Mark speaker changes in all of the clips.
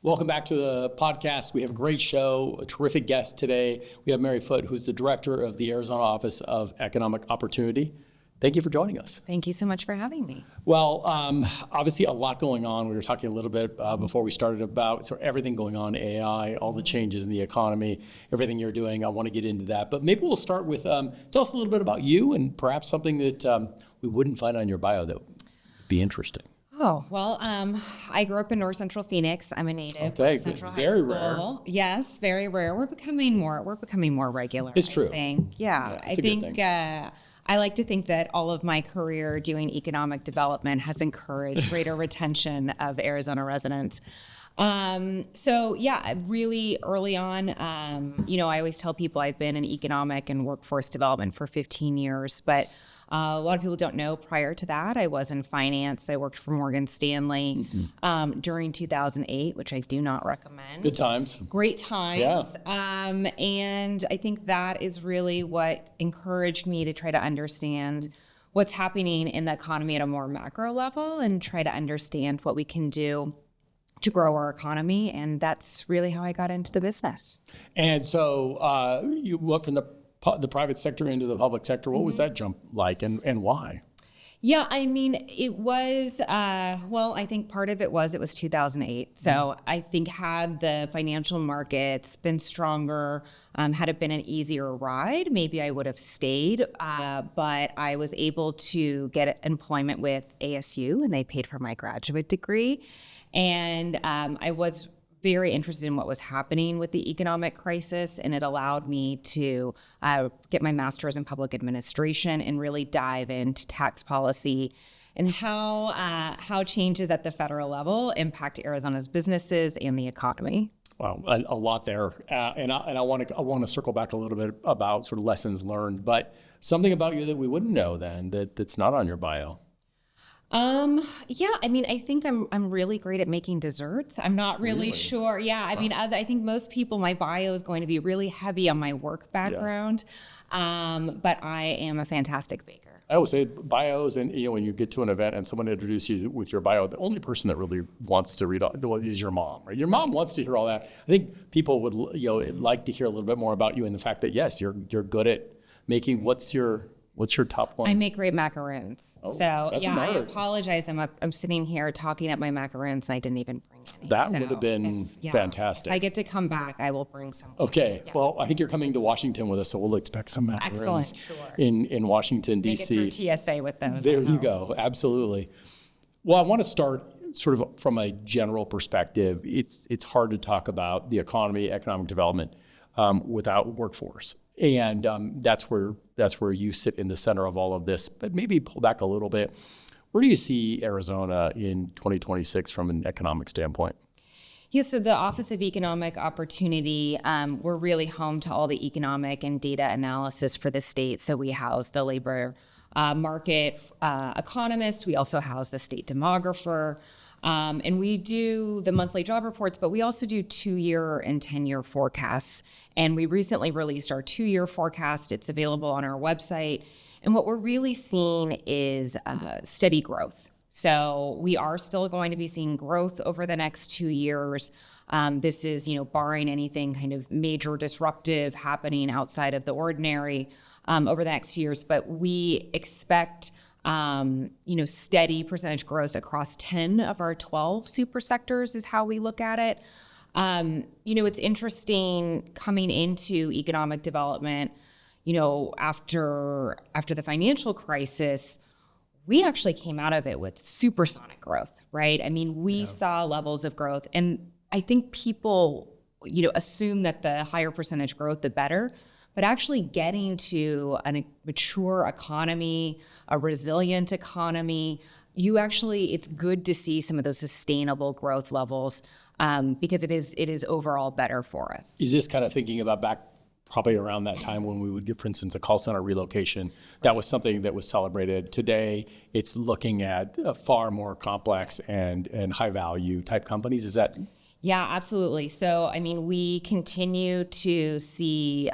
Speaker 1: Welcome back to the podcast. We have a great show, a terrific guest today. We have Mary Foote, who's the director of the Arizona Office of Economic Opportunity. Thank you for joining us.
Speaker 2: Thank you so much for having me.
Speaker 1: Well, obviously a lot going on. We were talking a little bit before we started about sort of everything going on, AI, all the changes in the economy, everything you're doing. I want to get into that. But maybe we'll start with, tell us a little bit about you and perhaps something that we wouldn't find on your bio that would be interesting.
Speaker 2: Oh, well, I grew up in North Central Phoenix. I'm a native.
Speaker 1: Okay,
Speaker 2: Central
Speaker 1: very
Speaker 2: High School.
Speaker 1: rare.
Speaker 2: Yes, very rare. We're becoming more regular.
Speaker 1: It's true.
Speaker 2: I think. Yeah,
Speaker 1: it's a good thing.
Speaker 2: I like to think that all of my career doing economic development has encouraged greater retention of Arizona residents. So yeah, really early on, I always tell people I've been in economic and workforce development for 15 years, but a lot of people don't know prior to that, I was in finance. I worked for Morgan Stanley during 2008, which I do not recommend.
Speaker 1: Good times.
Speaker 2: Great times.
Speaker 1: Yeah.
Speaker 2: And I think that is really what encouraged me to try to understand what's happening in the economy at a more macro level and try to understand what we can do to grow our economy. And that's really how I got into the business.
Speaker 1: And so you went from the private sector into the public sector. What was that jump like and why?
Speaker 2: Yeah, I mean, it was, I think part of it was 2008. So I think had the financial markets been stronger, had it been an easier ride, maybe I would have stayed. But I was able to get employment with ASU and they paid for my graduate degree. And I was very interested in what was happening with the economic crisis, and it allowed me to get my master's in public administration and really dive into tax policy and how changes at the federal level impact Arizona's businesses and the economy.
Speaker 1: Wow, a lot there, and I want to circle back a little bit about sort of lessons learned, but something about you that we wouldn't know then that's not on your bio.
Speaker 2: Yeah, I mean, I think I'm really great at making desserts. I'm not really sure. Yeah, I mean, I think most people, my bio is going to be really heavy on my work background. But I am a fantastic baker.
Speaker 1: I always say bios, and when you get to an event and someone introduces you with your bio, the only person that really wants to read is your mom, right? Your mom wants to hear all that. I think people would like to hear a little bit more about you and the fact that yes, you're good at making. What's your top one?
Speaker 2: I make great macaroons.
Speaker 1: Oh,
Speaker 2: so
Speaker 1: that's
Speaker 2: yeah, I
Speaker 1: another.
Speaker 2: apologize. I'm sitting here talking up my macaroons and I didn't even bring any.
Speaker 1: That
Speaker 2: So
Speaker 1: would have been fantastic.
Speaker 2: If I get to come back, I will bring some.
Speaker 1: Okay.
Speaker 2: Yeah.
Speaker 1: Well, I think you're coming to Washington with us, so we'll expect some macaroons
Speaker 2: Excellent, sure.
Speaker 1: in Washington,
Speaker 2: Make
Speaker 1: D.C.
Speaker 2: it through TSA with those.
Speaker 1: There you go. Absolutely. Well, I want to start sort of from a general perspective. It's hard to talk about the economy, economic development without workforce. And that's where you sit in the center of all of this. But maybe pull back a little bit. Where do you see Arizona in 2026 from an economic standpoint?
Speaker 2: Yeah, so the Office of Economic Opportunity, we're really home to all the economic and data analysis for the state. So we house the labor market economist. We also house the state demographer. And we do the monthly job reports, but we also do 2-year and 10-year forecasts. And we recently released our 2-year forecast. It's available on our website. And what we're really seeing is steady growth. So we are still going to be seeing growth over the next 2 years. This is, barring anything kind of major disruptive happening outside of the ordinary over the next years. But we expect steady percentage growth across 10 of our 12 super sectors is how we look at it. It's interesting coming into economic development, after the financial crisis, we actually came out of it with supersonic growth, right? I mean, we saw levels of growth, and I think people, assume that the higher percentage growth, the better. But actually getting to a mature economy, a resilient economy, it's good to see some of those sustainable growth levels because it is overall better for us.
Speaker 1: Is this kind of thinking about back probably around that time when we would get, for instance, a call center relocation? That was something that was celebrated. Today, it's looking at far more complex and high value type companies. Is that?
Speaker 2: Yeah, absolutely. So, I mean, we continue to see,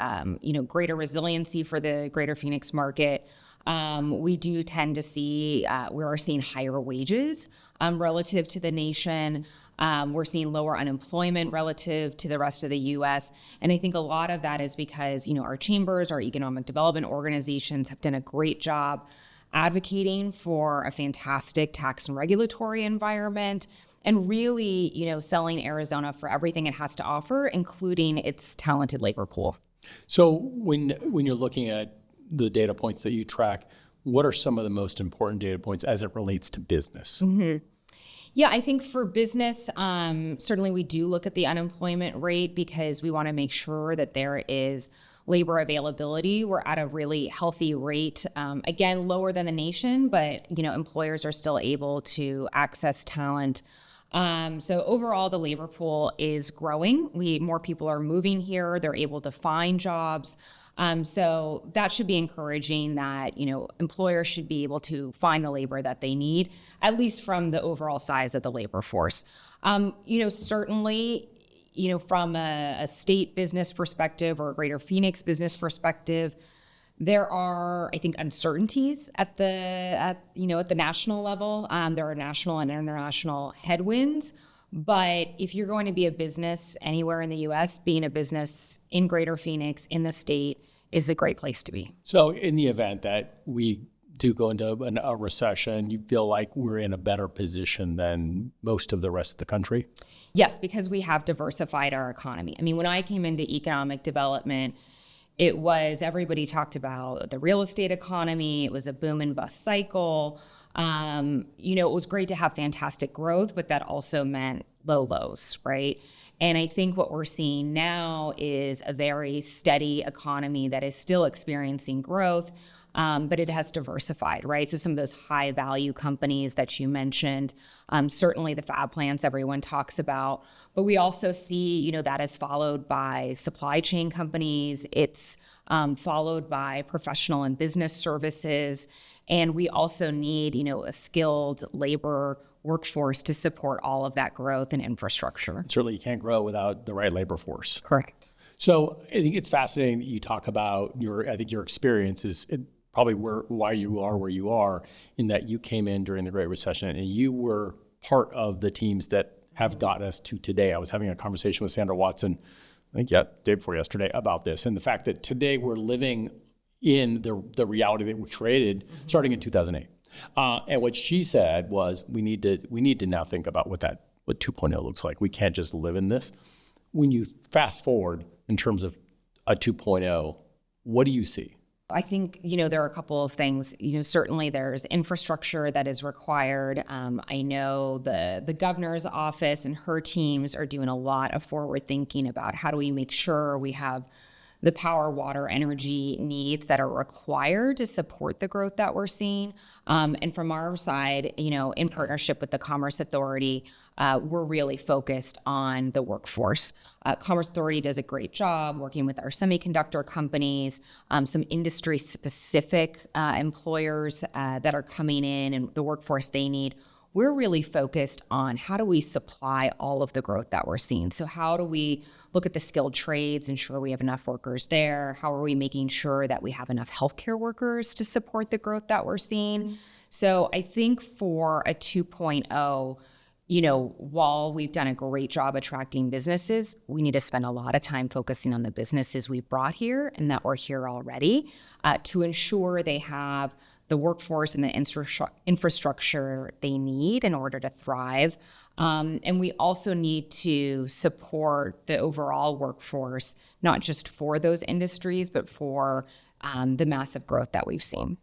Speaker 2: greater resiliency for the greater Phoenix market. We do tend to see, we are seeing higher wages relative to the nation. We're seeing lower unemployment relative to the rest of the U.S. And I think a lot of that is because, our chambers, our economic development organizations have done a great job advocating for a fantastic tax and regulatory environment and really, selling Arizona for everything it has to offer, including its talented labor pool.
Speaker 1: So when you're looking at the data points that you track, what are some of the most important data points as it relates to business?
Speaker 2: Mm-hmm. Yeah, I think for business, certainly we do look at the unemployment rate because we want to make sure that there is labor availability. We're at a really healthy rate, again, lower than the nation, but employers are still able to access talent. So overall, the labor pool is growing. More people are moving here. They're able to find jobs. So that should be encouraging that, employers should be able to find the labor that they need, at least from the overall size of the labor force. Certainly, from a state business perspective or a greater Phoenix business perspective, there are, I think, uncertainties at the national level. There are national and international headwinds. But if you're going to be a business anywhere in the U.S., being a business in Greater Phoenix, in the state, is a great place to be.
Speaker 1: So in the event that we do go into a recession, you feel like we're in a better position than most of the rest of the country?
Speaker 2: Yes, because we have diversified our economy. I mean, when I came into economic development, everybody talked about the real estate economy. It was a boom and bust cycle. It was great to have fantastic growth, but that also meant low lows, right? And I think what we're seeing now is a very steady economy that is still experiencing growth, but it has diversified, right? So some of those high value companies that you mentioned, certainly the fab plants everyone talks about, but we also see, that is followed by supply chain companies. It's followed by professional and business services. And we also need, a skilled labor workforce to support all of that growth and infrastructure.
Speaker 1: Certainly you can't grow without the right labor force.
Speaker 2: Correct.
Speaker 1: So I think it's fascinating that you talk about your experience is probably why you are where you are, in that you came in during the Great Recession and you were part of the teams that have gotten us to today. I was having a conversation with Sandra Watson, I think, day before yesterday, about this, and the fact that today we're living in the reality that we created starting in 2008. And what she said was, we need to now think about what 2.0 looks like. We can't just live in this. When you fast forward in terms of a 2.0, what do you see?
Speaker 2: I think, there are a couple of things. Certainly there's infrastructure that is required. I know the governor's office and her teams are doing a lot of forward thinking about how do we make sure we have the power, water, energy needs that are required to support the growth that we're seeing. And from our side, in partnership with the Commerce Authority, we're really focused on the workforce. Commerce Authority does a great job working with our semiconductor companies, some industry-specific employers that are coming in and the workforce they need. We're really focused on how do we supply all of the growth that we're seeing. So how do we look at the skilled trades, ensure we have enough workers there? How are we making sure that we have enough healthcare workers to support the growth that we're seeing? Mm-hmm. So I think for a 2.0, while we've done a great job attracting businesses, we need to spend a lot of time focusing on the businesses we've brought here and that were here already to ensure they have the workforce and the infrastructure they need in order to thrive. And we also need to support the overall workforce, not just for those industries, but for the massive growth that we've seen.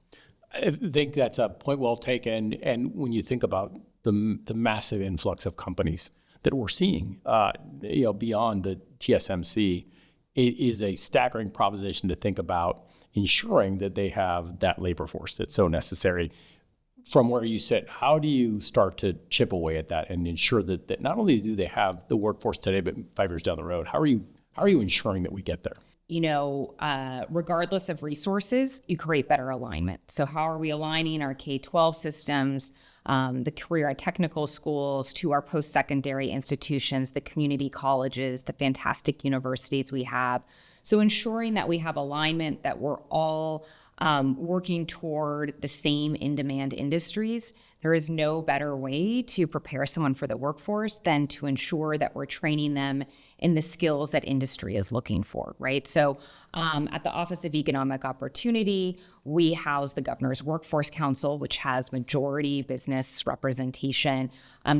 Speaker 1: I think that's a point well taken. And when you think about the massive influx of companies that we're seeing, beyond the TSMC, it is a staggering proposition to think about ensuring that they have that labor force that's so necessary. From where you sit, how do you start to chip away at that and ensure that not only do they have the workforce today, but 5 years down the road, how are you ensuring that we get there?
Speaker 2: Regardless of resources, you create better alignment. So how are we aligning our K-12 systems the career and technical schools to our post-secondary institutions, the community colleges, the fantastic universities we have. So ensuring that we have alignment, that we're all working toward the same in-demand industries. There is no better way to prepare someone for the workforce than to ensure that we're training them in the skills that industry is looking for, right? So at the Office of Economic Opportunity, we house the Governor's Workforce Council, which has majority business representation,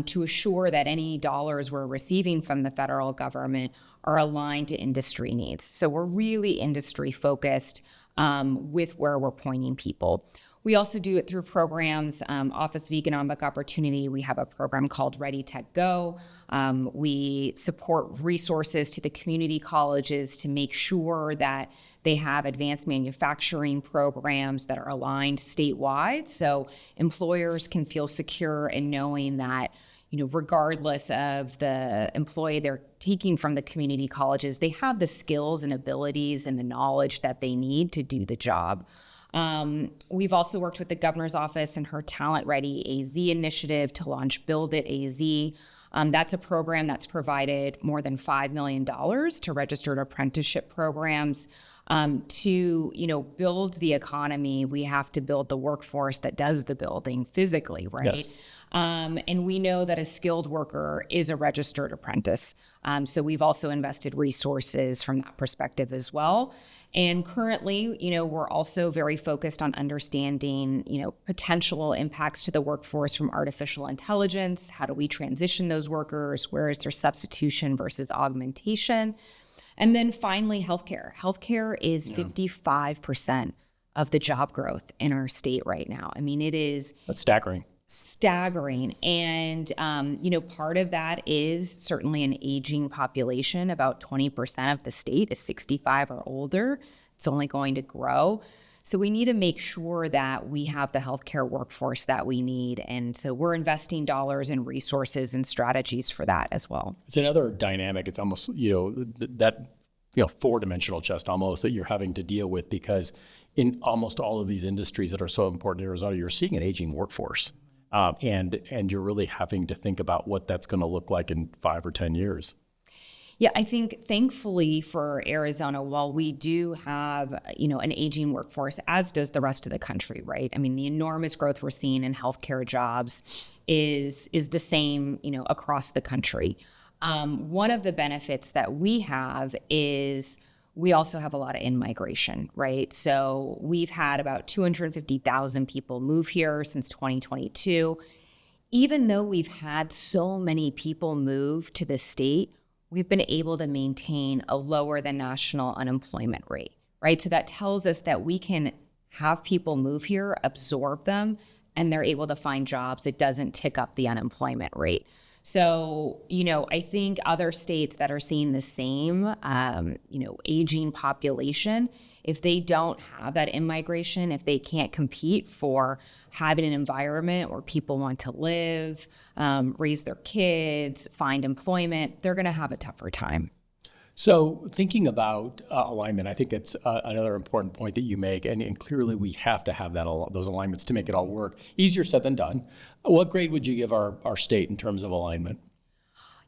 Speaker 2: to assure that any dollars we're receiving from the federal government are aligned to industry needs. So we're really industry focused with where we're pointing people. We also do it through programs. Office of Economic Opportunity, we have a program called Ready, Tech, Go. We support resources to the community colleges to make sure that they have advanced manufacturing programs that are aligned statewide, so employers can feel secure in knowing that, regardless of the employee they're taking from the community colleges, they have the skills and abilities and the knowledge that they need to do the job. We've also worked with the governor's office and her Talent Ready AZ initiative to launch Build It AZ. That's a program that's provided more than $5 million to registered apprenticeship programs. To build the economy, we have to build the workforce that does the building physically, right?
Speaker 1: Yes.
Speaker 2: And we know that a skilled worker is a registered apprentice. So we've also invested resources from that perspective as well. And currently, we're also very focused on understanding, potential impacts to the workforce from artificial intelligence. How do we transition those workers? Where is their substitution versus augmentation? And then finally, healthcare. Healthcare is 55% of the job growth in our state right now. I mean,
Speaker 1: That's staggering.
Speaker 2: And, part of that is certainly an aging population. About 20% of the state is 65 or older. It's only going to grow. So we need to make sure that we have the healthcare workforce that we need. And so we're investing dollars and resources and strategies for that as well.
Speaker 1: It's another dynamic. It's almost, that four-dimensional chess almost that you're having to deal with, because in almost all of these industries that are so important in Arizona, you're seeing an aging workforce. And you're really having to think about what that's going to look like in 5 or 10 years.
Speaker 2: Yeah, I think thankfully for Arizona, while we do have, an aging workforce, as does the rest of the country, right? I mean, the enormous growth we're seeing in healthcare jobs is the same, across the country. One of the benefits that we have is we also have a lot of in-migration, right? So we've had about 250,000 people move here since 2022. Even though we've had so many people move to the state, we've been able to maintain a lower than national unemployment rate, right? So that tells us that we can have people move here, absorb them, and they're able to find jobs. It doesn't tick up the unemployment rate. So, I think other states that are seeing the same, aging population, if they don't have that in-migration, if they can't compete for having an environment where people want to live, raise their kids, find employment, they're going to have a tougher time.
Speaker 1: So thinking about alignment, I think it's another important point that you make, and clearly we have to have those alignments to make it all work. Easier said than done. What grade would you give our state in terms of alignment?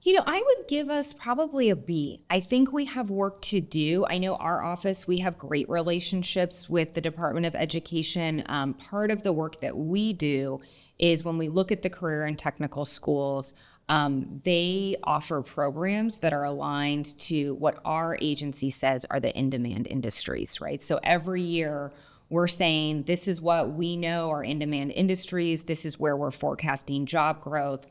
Speaker 2: I would give us probably a B. I think we have work to do. I know our office, we have great relationships with the Department of Education. Part of the work that we do is when we look at the career and technical schools, they offer programs that are aligned to what our agency says are the in-demand industries, right? So every year we're saying, this is what we know are in-demand industries. This is where we're forecasting job growth.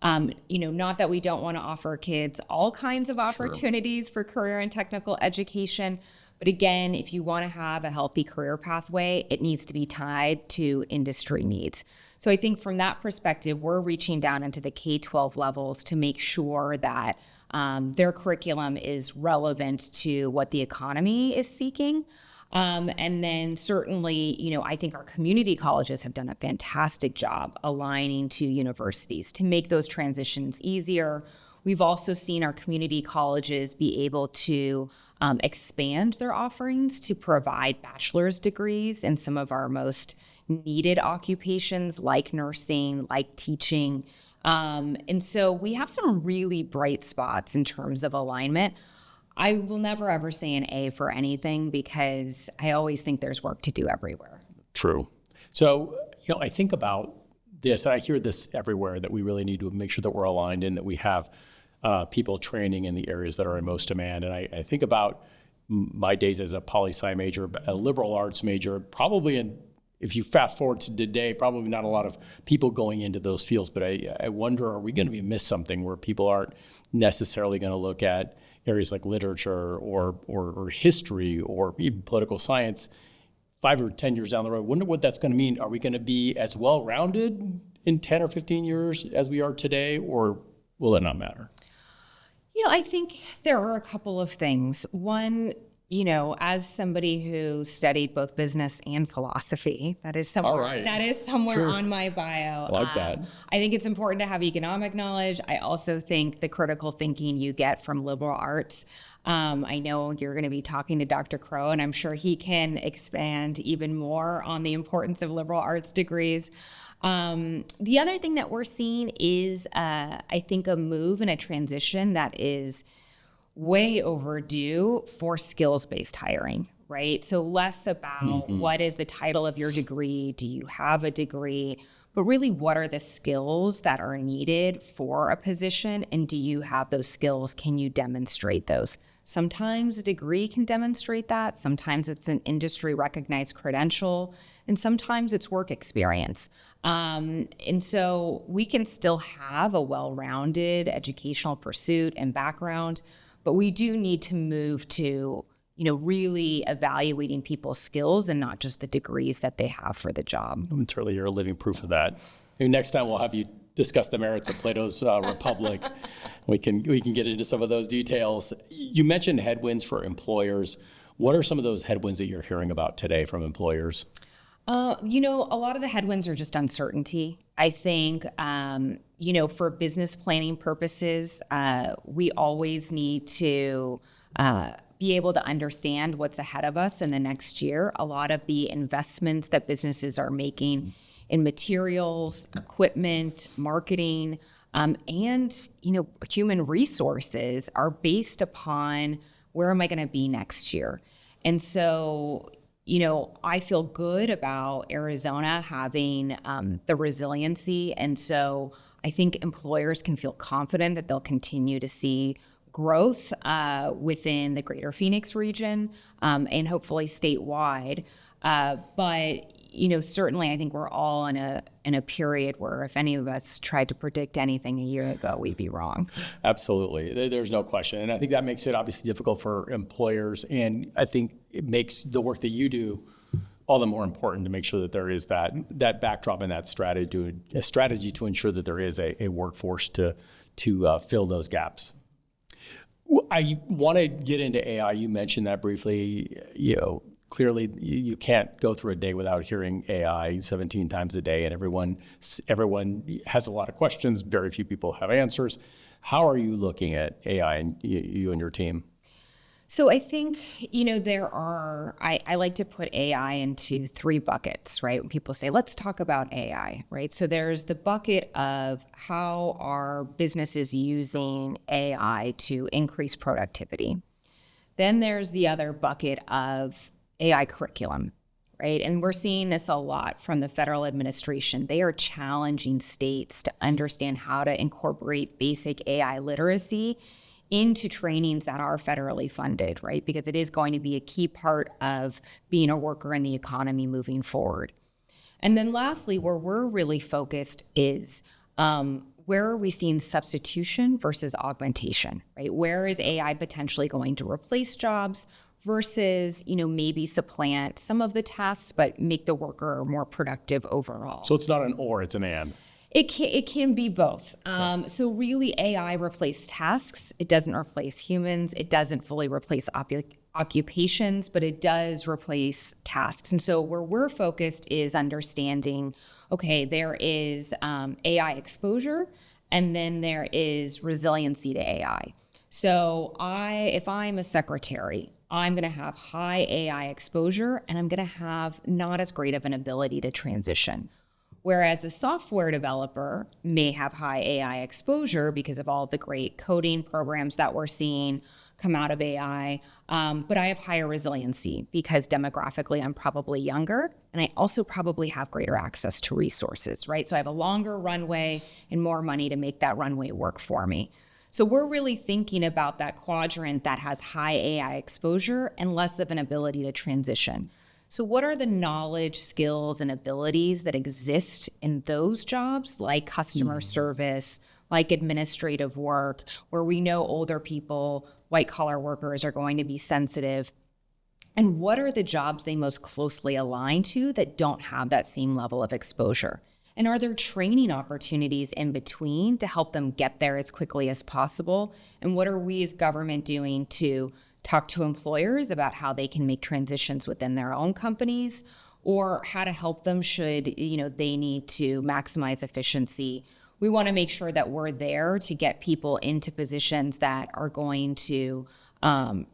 Speaker 2: Not that we don't want to offer kids all kinds of opportunities for career and technical education. But again, if you want to have a healthy career pathway, it needs to be tied to industry needs. So I think from that perspective, we're reaching down into the K-12 levels to make sure that their curriculum is relevant to what the economy is seeking. And then certainly, I think our community colleges have done a fantastic job aligning to universities to make those transitions easier. We've also seen our community colleges be able to expand their offerings to provide bachelor's degrees in some of our most needed occupations like nursing, like teaching. And so we have some really bright spots in terms of alignment. I will never ever say an A for anything because I always think there's work to do everywhere.
Speaker 1: True. So, I think about this, and I hear this everywhere, that we really need to make sure that we're aligned and that we have people training in the areas that are in most demand. And I think about my days as a poli-sci major, a liberal arts major, probably if you fast forward to today, probably not a lot of people going into those fields. But I wonder, are we going to miss something where people aren't necessarily going to look at areas like literature or history or even political science 5 or 10 years down the road? Wonder what that's going to mean. Are we going to be as well-rounded in 10 or 15 years as we are today, or will it not matter?
Speaker 2: I think there are a couple of things. One, as somebody who studied both business and philosophy, that is somewhere,
Speaker 1: Sure.
Speaker 2: on my bio.
Speaker 1: I like that.
Speaker 2: I think it's important to have economic knowledge. I also think the critical thinking you get from liberal arts. I know you're going to be talking to Dr. Crow, and I'm sure he can expand even more on the importance of liberal arts degrees. The other thing that we're seeing is, I think, a move and a transition that is way overdue for skills-based hiring, right? So less about what is the title of your degree, do you have a degree, but really what are the skills that are needed for a position, and do you have those skills? Can you demonstrate those? Sometimes a degree can demonstrate that. Sometimes it's an industry recognized credential, and sometimes it's work experience. And so we can still have a well-rounded educational pursuit and background, but we do need to move to, really evaluating people's skills and not just the degrees that they have for the job.
Speaker 1: Certainly, you're a living proof of that. Maybe next time we'll have you discuss the merits of Plato's Republic. We can get into some of those details. You mentioned headwinds for employers. What are some of those headwinds that you're hearing about today from employers?
Speaker 2: A lot of the headwinds are just uncertainty. I think, for business planning purposes, we always need to be able to understand what's ahead of us in the next year. A lot of the investments that businesses are making in materials, equipment, marketing, and human resources are based upon where am I going to be next year. And so, I feel good about Arizona having the resiliency. And so I think employers can feel confident that they'll continue to see growth within the greater Phoenix region and hopefully statewide. But certainly I think we're all in a period where if any of us tried to predict anything a year ago, we'd be wrong.
Speaker 1: Absolutely. There's no question. And I think that makes it obviously difficult for employers. And I think it makes the work that you do all the more important to make sure that there is that backdrop and that strategy to ensure that there is a workforce to fill those gaps. I want to get into AI. You mentioned that briefly. Clearly, you can't go through a day without hearing AI 17 times a day, and everyone has a lot of questions. Very few people have answers. How are you looking at AI, and you and your team?
Speaker 2: So I think, I like to put AI into 3 buckets, right? When people say, let's talk about AI, right? So there's the bucket of how are businesses using AI to increase productivity. Then there's the other bucket of AI curriculum, right? And we're seeing this a lot from the federal administration. They are challenging states to understand how to incorporate basic AI literacy into trainings that are federally funded, right? Because it is going to be a key part of being a worker in the economy moving forward. And then lastly, where we're really focused is where are we seeing substitution versus augmentation, right? Where is AI potentially going to replace jobs versus, maybe supplant some of the tasks, but make the worker more productive overall?
Speaker 1: So it's not an or, it's an and.
Speaker 2: It can be both. So really AI replaces tasks. It doesn't replace humans. It doesn't fully replace occupations, but it does replace tasks. And so where we're focused is understanding, okay, there is AI exposure and then there is resiliency to AI. So if I'm a secretary, I'm going to have high AI exposure, and I'm going to have not as great of an ability to transition. Whereas a software developer may have high AI exposure because of all the great coding programs that we're seeing come out of AI. But I have higher resiliency because demographically I'm probably younger, and I also probably have greater access to resources, right? So I have a longer runway and more money to make that runway work for me. So we're really thinking about that quadrant that has high AI exposure and less of an ability to transition. So what are the knowledge, skills, and abilities that exist in those jobs, like customer service, like administrative work, where we know older people, white-collar workers are going to be sensitive? And what are the jobs they most closely align to that don't have that same level of exposure? And are there training opportunities in between to help them get there as quickly as possible? And what are we as government doing to talk to employers about how they can make transitions within their own companies, or how to help them should, they need to maximize efficiency? We want to make sure that we're there to get people into positions that are going to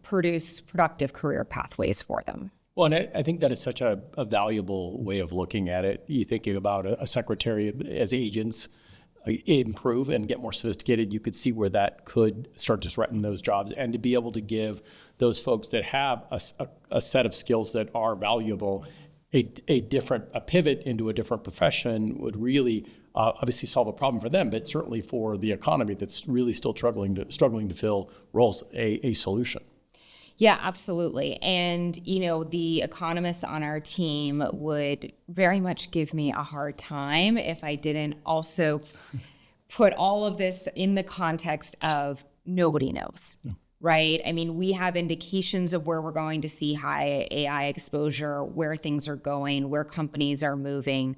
Speaker 2: produce productive career pathways for them.
Speaker 1: Well, and I think that is such a valuable way of looking at it. You thinking about a secretary as agents improve and get more sophisticated, you could see where that could start to threaten those jobs. And to be able to give those folks that have a set of skills that are valuable a pivot into a different profession would really obviously solve a problem for them, but certainly for the economy that's really still struggling to fill roles, a solution.
Speaker 2: Yeah, absolutely. And, the economists on our team would very much give me a hard time if I didn't also put all of this in the context of nobody knows, right? I mean, we have indications of where we're going to see high AI exposure, where things are going, where companies are moving.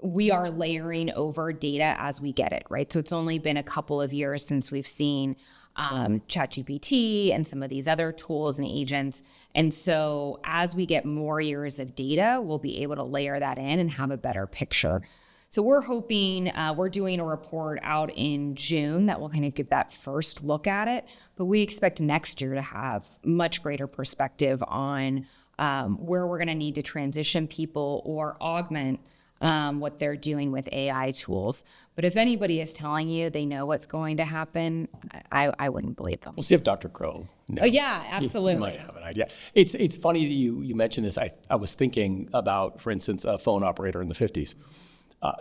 Speaker 2: We are layering over data as we get it, right? So it's only been a couple of years since we've seen ChatGPT and some of these other tools and agents. And so as we get more years of data, we'll be able to layer that in and have a better picture. So we're hoping, we're doing a report out in June that will kind of give that first look at it. But we expect next year to have much greater perspective on where we're going to need to transition people or augment what they're doing with AI tools. But if anybody is telling you they know what's going to happen, I wouldn't believe them.
Speaker 1: We'll see if Dr. Crow knows.
Speaker 2: Oh, yeah, absolutely.
Speaker 1: You might have an idea. It's funny that you mentioned this. I was thinking about, for instance, a phone operator in the 50s.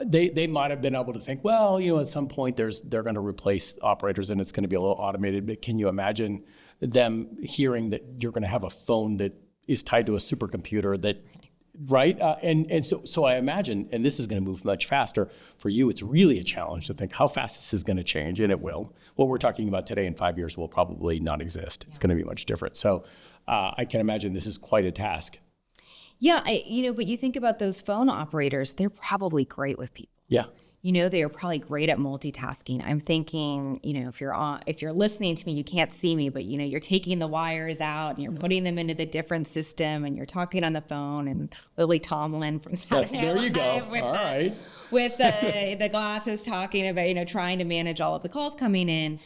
Speaker 1: They might have been able to think, well, at some point they're going to replace operators and it's going to be a little automated. But can you imagine them hearing that you're going to have a phone that is tied to a supercomputer that, right? And so I imagine, and this is going to move much faster for you, it's really a challenge to think how fast this is going to change, and it will. What we're talking about today in 5 years will probably not exist. It's going to be much different. So I can imagine this is quite a task.
Speaker 2: Yeah, but you think about those phone operators, they're probably great with people.
Speaker 1: Yeah.
Speaker 2: They are probably great at multitasking. I'm thinking, if you're listening to me, you can't see me, but you're taking the wires out and you're putting them into the different system and you're talking on the phone, and Lily Tomlin from Saturday Night Live.
Speaker 1: There you go. All right.
Speaker 2: With the glasses talking about, trying to manage all of the calls coming in,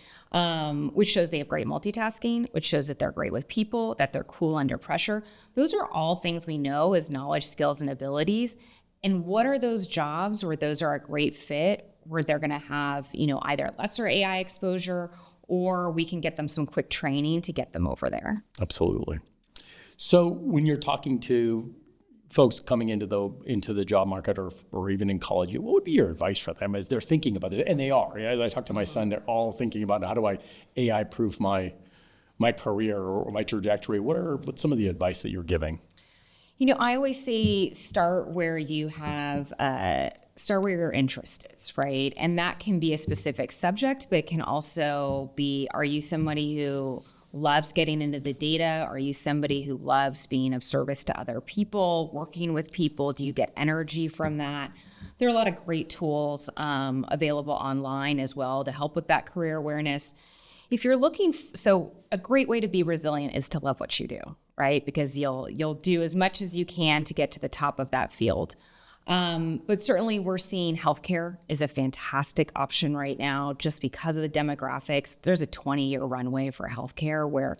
Speaker 2: which shows they have great multitasking, which shows that they're great with people, that they're cool under pressure. Those are all things we know as knowledge, skills, and abilities. And what are those jobs where those are a great fit, where they're going to have, either lesser AI exposure, or we can get them some quick training to get them over there?
Speaker 1: Absolutely. So when you're talking to folks coming into the job market or even in college, what would be your advice for them as they're thinking about it? And they are. As I talk to my son, they're all thinking about how do I AI proof my career or my trajectory? What's some of the advice that you're giving?
Speaker 2: I always say start where your interest is, right? And that can be a specific subject, but it can also be, are you somebody who loves getting into the data? Are you somebody who loves being of service to other people, working with people? Do you get energy from that? There are a lot of great tools available online as well to help with that career awareness. If you're looking, so a great way to be resilient is to love what you do, right? Because you'll do as much as you can to get to the top of that field. But certainly we're seeing healthcare is a fantastic option right now just because of the demographics. There's a 20-year runway for healthcare where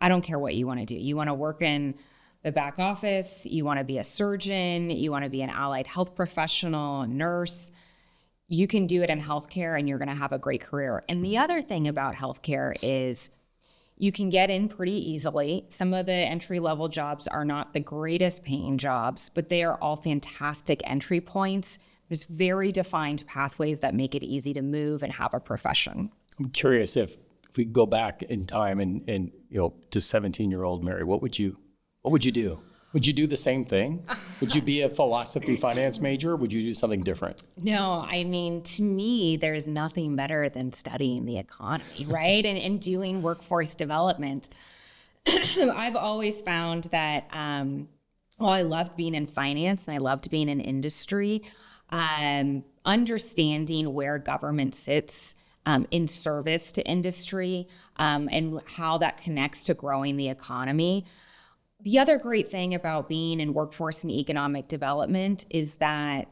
Speaker 2: I don't care what you want to do. You want to work in the back office, you want to be a surgeon, you want to be an allied health professional, a nurse. You can do it in healthcare and you're going to have a great career. And the other thing about healthcare is you can get in pretty easily. Some of the entry-level jobs are not the greatest paying jobs, but they are all fantastic entry points. There's very defined pathways that make it easy to move and have a profession.
Speaker 1: I'm curious if we go back in time and to 17-year-old Mary, what would you do? Would you do the same thing? Would you be a philosophy finance major? Or would you do something different?
Speaker 2: No, I mean, to me, there's nothing better than studying the economy, right? and doing workforce development. I've always found that, I loved being in finance and I loved being in industry, understanding where government sits in service to industry and how that connects to growing the economy. The other great thing about being in workforce and economic development is that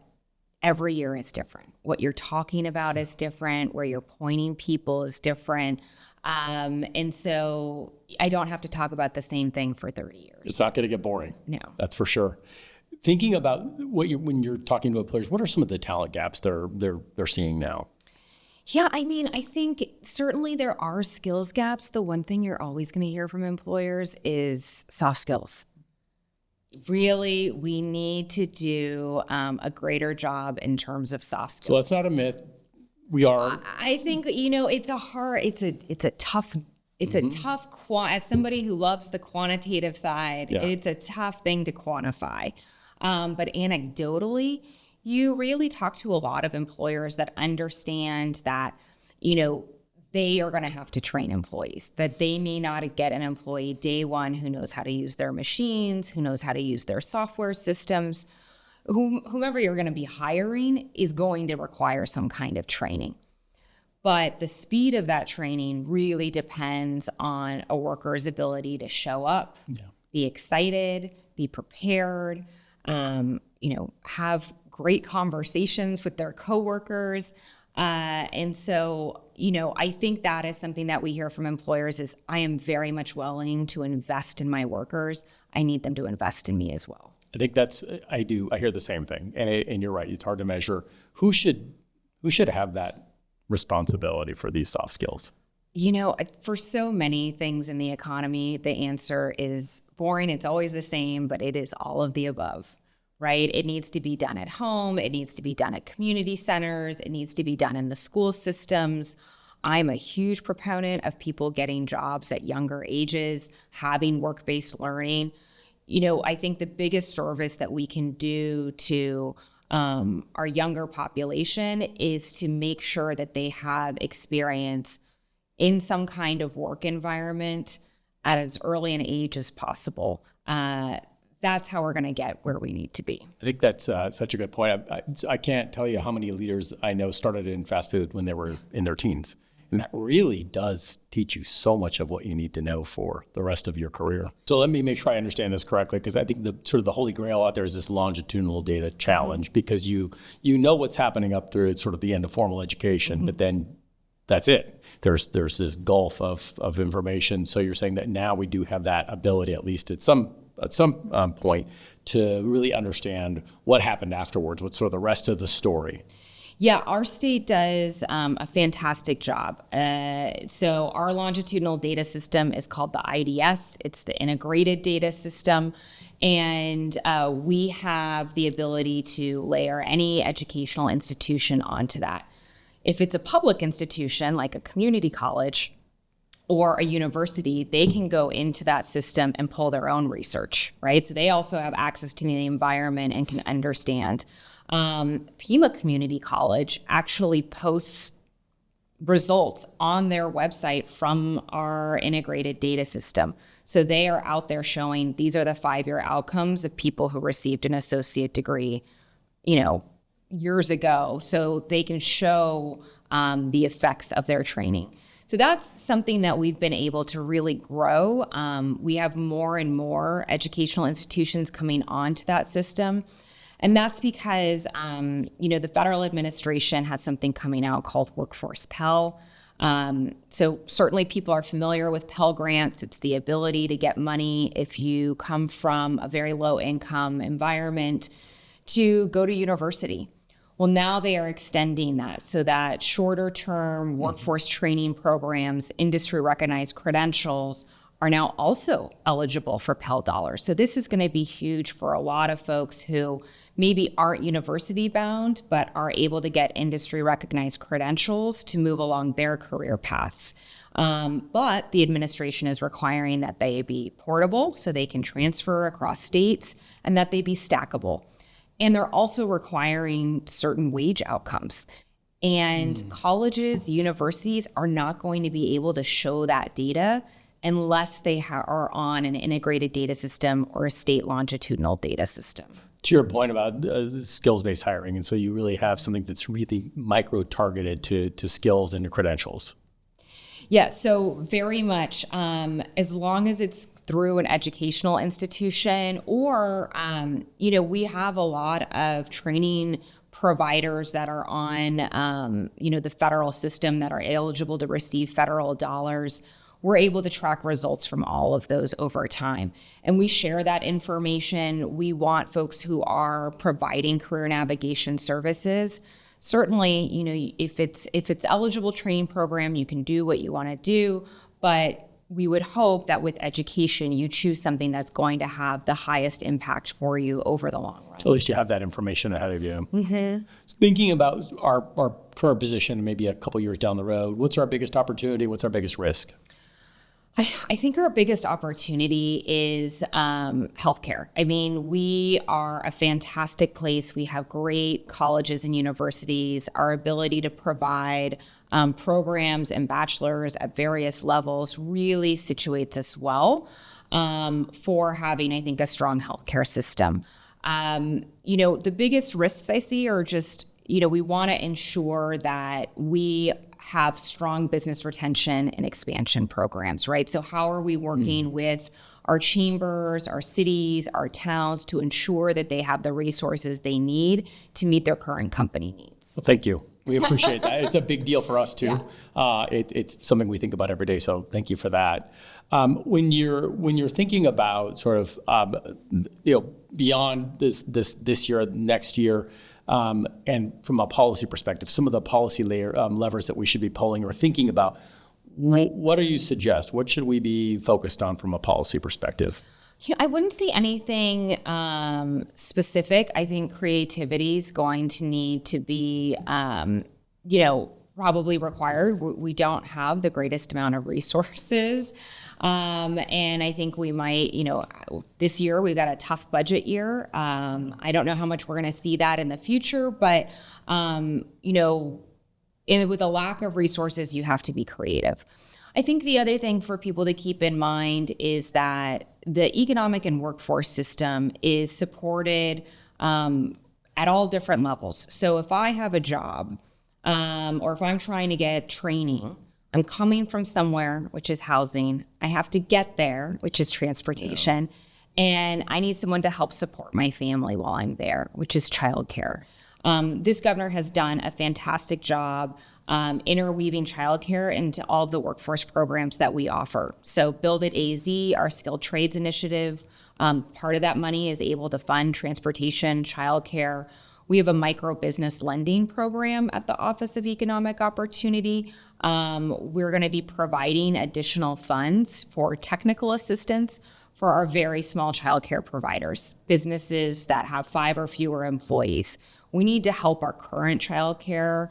Speaker 2: every year is different. What you're talking about is different. Where you're pointing people is different. And so I don't have to talk about the same thing for 30 years.
Speaker 1: It's not going to get boring.
Speaker 2: No.
Speaker 1: That's for sure. Thinking about when you're talking to employers, what are some of the talent gaps they're seeing now?
Speaker 2: Yeah, I mean, I think certainly there are skills gaps. The one thing you're always going to hear from employers is soft skills. Really, we need to do a greater job in terms of soft skills.
Speaker 1: So that's not a myth. We are.
Speaker 2: I think, it's a tough, as somebody who loves the quantitative side, It's a tough thing to quantify. But anecdotally, you really talk to a lot of employers that understand that, they are going to have to train employees, that they may not get an employee day one who knows how to use their machines, who knows how to use their software systems. Whomever you're going to be hiring is going to require some kind of training. But the speed of that training really depends on a worker's ability to show up, be excited, be prepared, have great conversations with their coworkers. And so, I think that is something that we hear from employers is I am very much willing to invest in my workers. I need them to invest in me as well.
Speaker 1: I think I hear the same thing. And you're right. It's hard to measure who should have that responsibility for these soft skills.
Speaker 2: For so many things in the economy, the answer is boring. It's always the same, but it is all of the above. Right? It needs to be done at home. It needs to be done at community centers. It needs to be done in the school systems. I'm a huge proponent of people getting jobs at younger ages, having work-based learning. I think the biggest service that we can do to our younger population is to make sure that they have experience in some kind of work environment at as early an age as possible. That's how we're going to get where we need to be.
Speaker 1: I think that's such a good point. I can't tell you how many leaders I know started in fast food when they were in their teens. And that really does teach you so much of what you need to know for the rest of your career. So let me make sure I understand this correctly, because I think the holy grail out there is this longitudinal data challenge, because you know what's happening up through sort of the end of formal education, but then that's it. There's this gulf of information. So you're saying that now we do have that ability, at least at some point, to really understand what happened afterwards, what's sort of the rest of the story.
Speaker 2: Yeah, our state does a fantastic job. So our longitudinal data system is called the IDS. It's the integrated data system. And we have the ability to layer any educational institution onto that. If it's a public institution, like a community college or a university, they can go into that system and pull their own research, right? So they also have access to the environment and can understand. Pima Community College actually posts results on their website from our integrated data system. So they are out there showing these are the 5-year outcomes of people who received an associate degree, years ago. So they can show the effects of their training. So that's something that we've been able to really grow. We have more and more educational institutions coming onto that system. And that's because, the federal administration has something coming out called Workforce Pell. So certainly people are familiar with Pell Grants. It's the ability to get money if you come from a very low income environment to go to university. Well, now they are extending that so that shorter term workforce training programs, industry recognized credentials are now also eligible for Pell dollars. So this is going to be huge for a lot of folks who maybe aren't university bound, but are able to get industry recognized credentials to move along their career paths. But the administration is requiring that they be portable so they can transfer across states and that they be stackable. And they're also requiring certain wage outcomes. And colleges, universities are not going to be able to show that data unless they are on an integrated data system or a state longitudinal data system.
Speaker 1: To your point about skills-based hiring, and so you really have something that's really micro-targeted to skills and to credentials.
Speaker 2: Yeah, so very much, as long as it's through an educational institution or, we have a lot of training providers that are on, the federal system that are eligible to receive federal dollars. We're able to track results from all of those over time. And we share that information. We want folks who are providing career navigation services. Certainly, if it's eligible training program, you can do what you want to do, but we would hope that with education, you choose something that's going to have the highest impact for you over the long run.
Speaker 1: So at least you have that information ahead of you. Mm-hmm. Thinking about our current position, maybe a couple years down the road, what's our biggest opportunity? What's our biggest risk?
Speaker 2: I think our biggest opportunity is healthcare. I mean, we are a fantastic place. We have great colleges and universities. Our ability to provide programs and bachelors at various levels really situates us well for having, I think, a strong healthcare system. The biggest risks I see are just, we want to ensure that we have strong business retention and expansion programs, right? So how are we working with our chambers, our cities, our towns to ensure that they have the resources they need to meet their current company needs?
Speaker 1: Well, thank you. We appreciate that. It's a big deal for us too.
Speaker 2: Yeah.
Speaker 1: It's something we think about every day. So thank you for that. When you're thinking about sort of beyond this year, next year, and from a policy perspective, some of the policy levers that we should be pulling or thinking about, what do you suggest? What should we be focused on from a policy perspective?
Speaker 2: I wouldn't say anything specific. I think creativity is going to need to be, probably required. We don't have the greatest amount of resources. And I think we might, this year we've got a tough budget year. I don't know how much we're going to see that in the future, but, with a lack of resources, you have to be creative. I think the other thing for people to keep in mind is that the economic and workforce system is supported at all different levels. So if I have a job or if I'm trying to get training, I'm coming from somewhere, which is housing. I have to get there, which is transportation. Yeah. And I need someone to help support my family while I'm there, which is childcare. This governor has done a fantastic job interweaving childcare into all of the workforce programs that we offer. So Build It AZ, our skilled trades initiative, part of that money is able to fund transportation, childcare. We have a micro business lending program at the Office of Economic Opportunity. We're going to be providing additional funds for technical assistance for our very small childcare providers, businesses that have 5 or fewer employees. We need to help our current childcare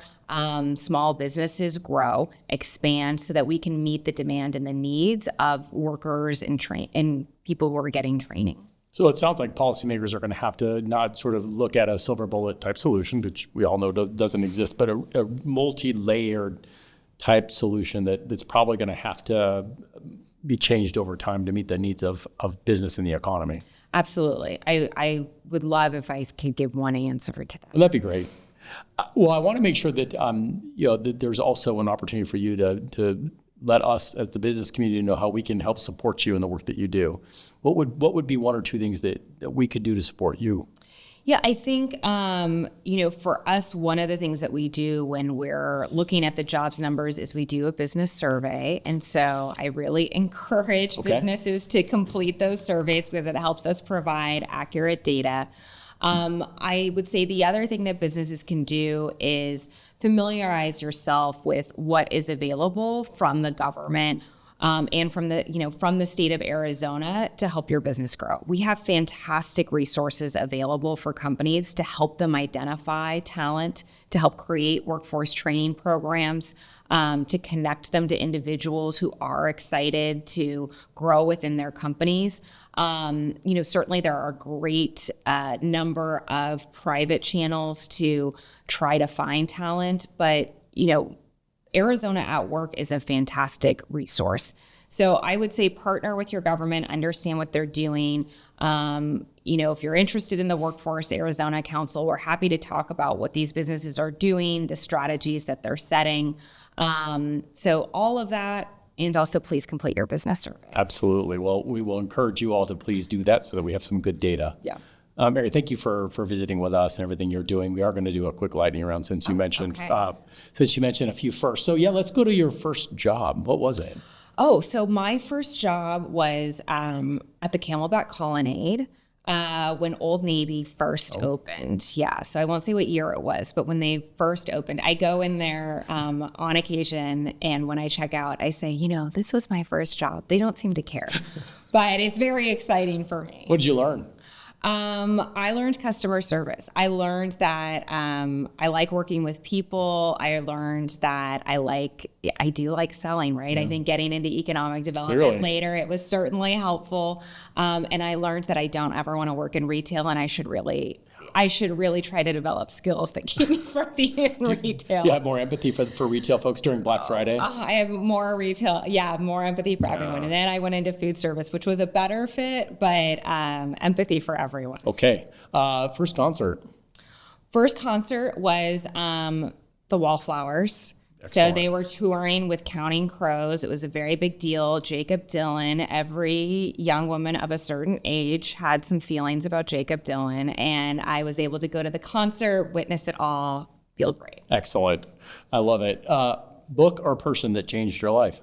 Speaker 2: small businesses grow, expand, so that we can meet the demand and the needs of workers and people who are getting training.
Speaker 1: So it sounds like policymakers are going to have to not sort of look at a silver bullet type solution, which we all know doesn't exist, but a multi-layered type solution that's probably going to have to be changed over time to meet the needs of business and the economy.
Speaker 2: Absolutely. I would love if I could give one answer to that.
Speaker 1: Well, that'd be great. Well, I want to make sure that that there's also an opportunity for you to let us as the business community know how we can help support you in the work that you do. What would be one or two things that we could do to support you?
Speaker 2: Yeah, I think, for us, one of the things that we do when we're looking at the jobs numbers is we do a business survey. And so I really encourage businesses to complete those surveys because it helps us provide accurate data. I would say the other thing that businesses can do is familiarize yourself with what is available from the government. And from the state of Arizona to help your business grow. We have fantastic resources available for companies to help them identify talent, to help create workforce training programs, to connect them to individuals who are excited to grow within their companies. Certainly there are a great number of private channels to try to find talent, but Arizona at Work is a fantastic resource. So I would say partner with your government, understand what they're doing. If you're interested in the Workforce Arizona Council, we're happy to talk about what these businesses are doing, the strategies that they're setting. So all of that, and also please complete your business survey.
Speaker 1: Absolutely. Well, we will encourage you all to please do that so that we have some good data.
Speaker 2: Yeah.
Speaker 1: Mary, thank you for visiting with us and everything you're doing. We are going to do a quick lightning round since you mentioned a few first. So let's go to your first job. What was it?
Speaker 2: Oh, so my first job was at the Camelback Colonnade when Old Navy first opened. Yeah, so I won't say what year it was, but when they first opened, I go in there on occasion, and when I check out, I say, this was my first job. They don't seem to care, but it's very exciting for me.
Speaker 1: What did you learn?
Speaker 2: I learned customer service. I learned that I like working with people. I learned that I do like selling, right? Yeah. I think getting into economic development later, it was certainly helpful. And I learned that I don't ever want to work in retail, and I should really try to develop skills that keep me from being in retail.
Speaker 1: You have more empathy for retail folks during Black Friday?
Speaker 2: I have more empathy for everyone. And then I went into food service, which was a better fit, but empathy for everyone.
Speaker 1: Okay. First concert?
Speaker 2: First concert was the Wallflowers. Excellent. So they were touring with Counting Crows. It was a very big deal. Jacob Dylan, every young woman of a certain age had some feelings about Jacob Dylan, and I was able to go to the concert, witness it all, feel great.
Speaker 1: Excellent. I love it. Book or person that changed your life?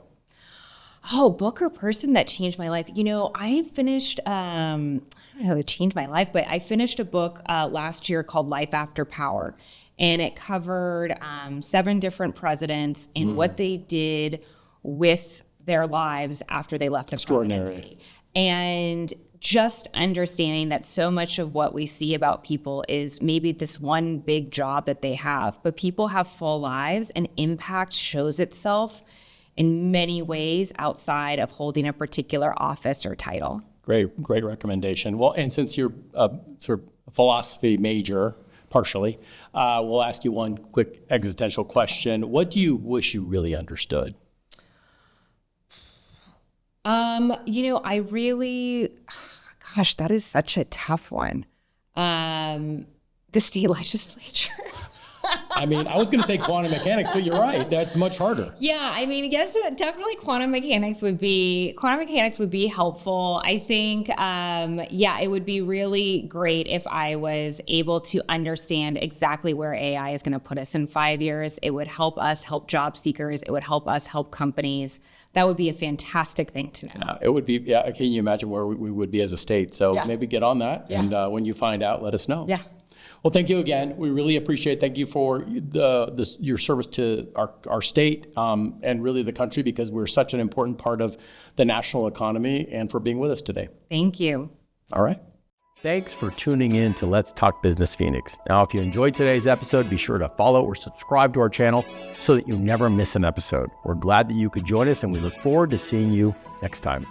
Speaker 2: Oh, book or person that changed my life. I finished, I don't know if it changed my life, but I finished a book last year called Life After Power. And it covered 7 different presidents and what they did with their lives after they left the presidency. And just understanding that so much of what we see about people is maybe this one big job that they have, but people have full lives, and impact shows itself in many ways outside of holding a particular office or title.
Speaker 1: Great recommendation. Well, and since you're sort of a philosophy major, partially, we'll ask you one quick existential question. What do you wish you really understood? That is such a tough one.
Speaker 2: The state legislature.
Speaker 1: I was going to say quantum mechanics, but you're right. That's much harder.
Speaker 2: Yeah, I guess definitely quantum mechanics would be helpful. I think, it would be really great if I was able to understand exactly where AI is going to put us in 5 years. It would help us help job seekers. It would help us help companies. That would be a fantastic thing to know.
Speaker 1: Yeah, it would be. Yeah, can you imagine where we would be as a state? So maybe get on that, and when you find out, let us know.
Speaker 2: Yeah.
Speaker 1: Well, thank you again. We really appreciate it. Thank you for your service to our state and really the country, because we're such an important part of the national economy, and for being with us today.
Speaker 2: Thank you.
Speaker 1: All right. Thanks for tuning in to Let's Talk Business Phoenix. Now, if you enjoyed today's episode, be sure to follow or subscribe to our channel so that you never miss an episode. We're glad that you could join us, and we look forward to seeing you next time.